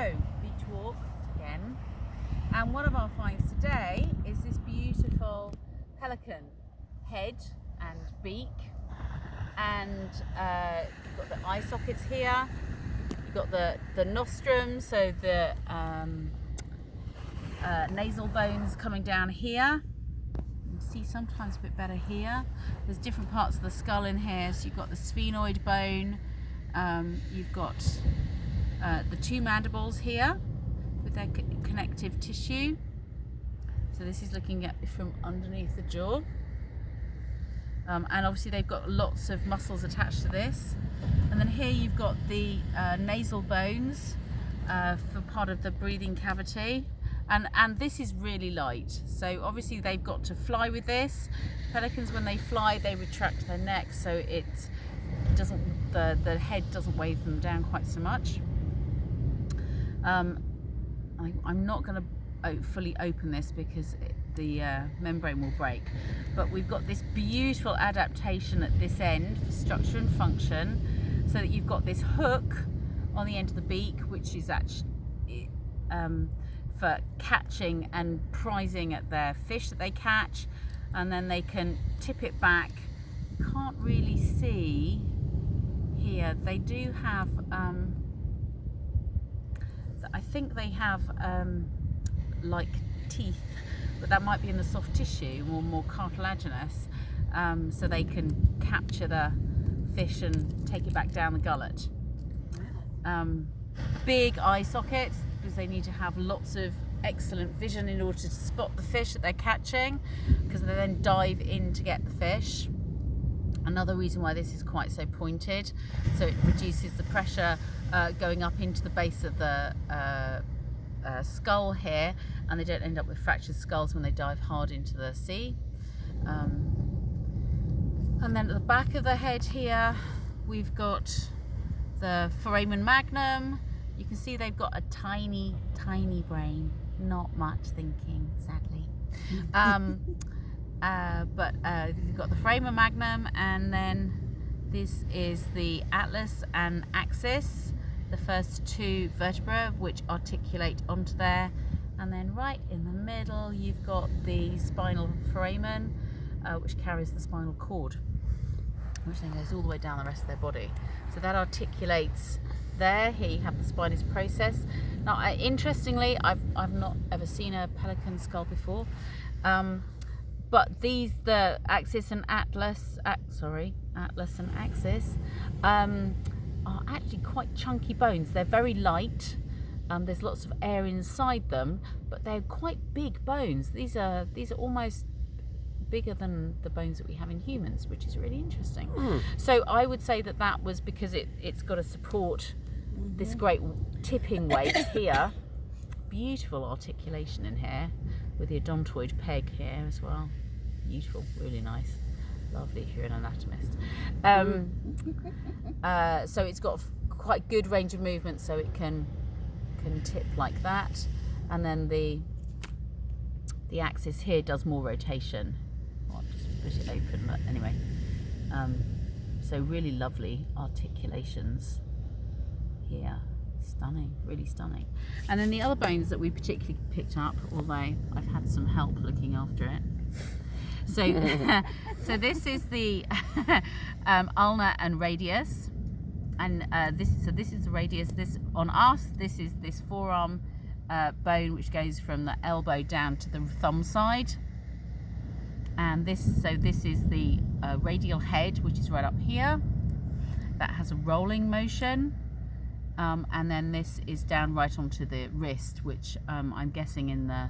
So, beach walk again, and one of our finds today is this beautiful pelican head and beak, and you've got the eye sockets here, you've got the nostrum, so the nasal bones coming down here. You can see sometimes a bit better here. There's different parts of the skull in here, so you've got the sphenoid bone, you've got the two mandibles here with their connective tissue. So this is looking at from underneath the jaw. And obviously they've got lots of muscles attached to this. And then here you've got the nasal bones for part of the breathing cavity. And this is really light. So obviously they've got to fly with this. Pelicans, when they fly, they retract their neck, so it doesn't, the head doesn't weigh them down quite so much. I'm not going to fully open this because the membrane will break, but we've got this beautiful adaptation at this end for structure and function, so that you've got this hook on the end of the beak, which is actually for catching and prizing at their fish that they catch, and then they can tip it back. You can't really see here. They do have I think they have like teeth, but that might be in the soft tissue or more cartilaginous, so they can capture the fish and take it back down the gullet. Big eye sockets, because they need to have lots of excellent vision in order to spot the fish that they're catching, because they then dive in to get the fish. Another reason why this is quite so pointed, so it reduces the pressure going up into the base of the skull here, and they don't end up with fractured skulls when they dive hard into the sea. And then at the back of the head here, we've got the foramen magnum. You can see they've got a tiny, tiny brain, not much thinking, sadly. But you've got the foramen magnum, and then this is the atlas and axis, the first two vertebrae which articulate onto there, and then right in the middle you've got the spinal foramen, which carries the spinal cord, which then goes all the way down the rest of their body. So that articulates there. Here you have the spinous process. Now, interestingly, I've not ever seen a pelican skull before. But these, the axis and atlas, atlas and axis, are actually quite chunky bones. They're very light. There's lots of air inside them, but they're quite big bones. These are almost bigger than the bones that we have in humans, which is really interesting. So I would say that was because it's got to support this great tipping weight here. Beautiful articulation in here, with the odontoid peg here as well. Beautiful, really nice, lovely if you're an anatomist. So it's got quite good range of movement, so it can tip like that, and then the axis here does more rotation. I'll just put it open, but anyway. So really lovely articulations here. Stunning, really stunning. And then the other bones that we particularly picked up, although I've had some help looking after it. So, so this is the ulna and radius, and this is the radius. This on us, this is this forearm bone, which goes from the elbow down to the thumb side, and this is the radial head, which is right up here. That has a rolling motion. And then this is down right onto the wrist, which I'm guessing in the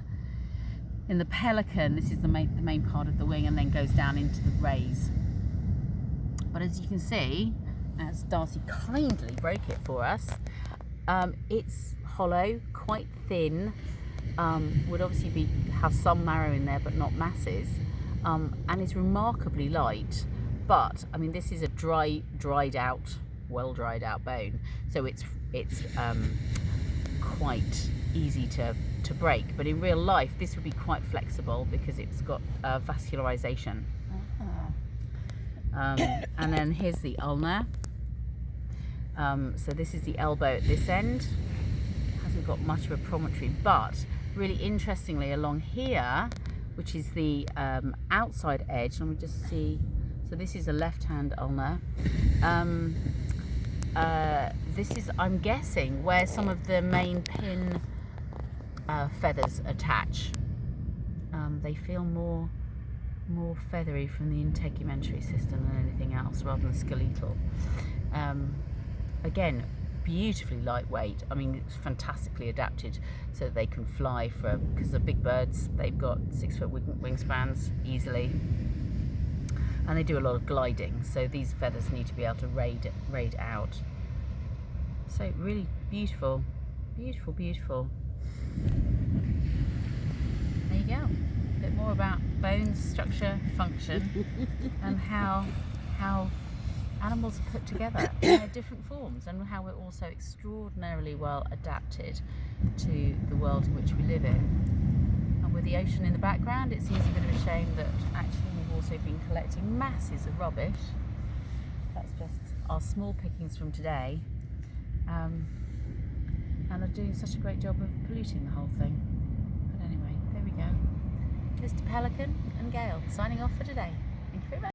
pelican, this is the main part of the wing, and then goes down into the rays. But as you can see, as Darcy kindly broke it for us, it's hollow, quite thin, would obviously have some marrow in there, but not masses, and it's remarkably light. But I mean, this is a well dried out bone, so it's quite easy to break, but in real life this would be quite flexible because it's got vascularization. And then here's the ulna. So this is the elbow at this end. It hasn't got much of a promontory, but really interestingly along here, which is the outside edge, let me just see, so this is a left-hand ulnar. This is, I'm guessing, where some of the main pin feathers attach. They feel more feathery from the integumentary system than anything else, rather than skeletal. Again, beautifully lightweight. I mean, it's fantastically adapted so that they can fly because they're big birds. They've got 6-foot wingspans easily, and they do a lot of gliding. So these feathers need to be able to raid out. So really beautiful, beautiful, beautiful. There you go. A bit more about bones, structure, function, and how animals are put together in their different forms, and how we're also extraordinarily well adapted to the world in which we live in. And with the ocean in the background, it seems a bit of a shame that actually we've also been collecting masses of rubbish. That's just our small pickings from today, and are doing such a great job of polluting the whole thing. But anyway, there we go. Mr. Pelican and Gail signing off for today. Thank you very much.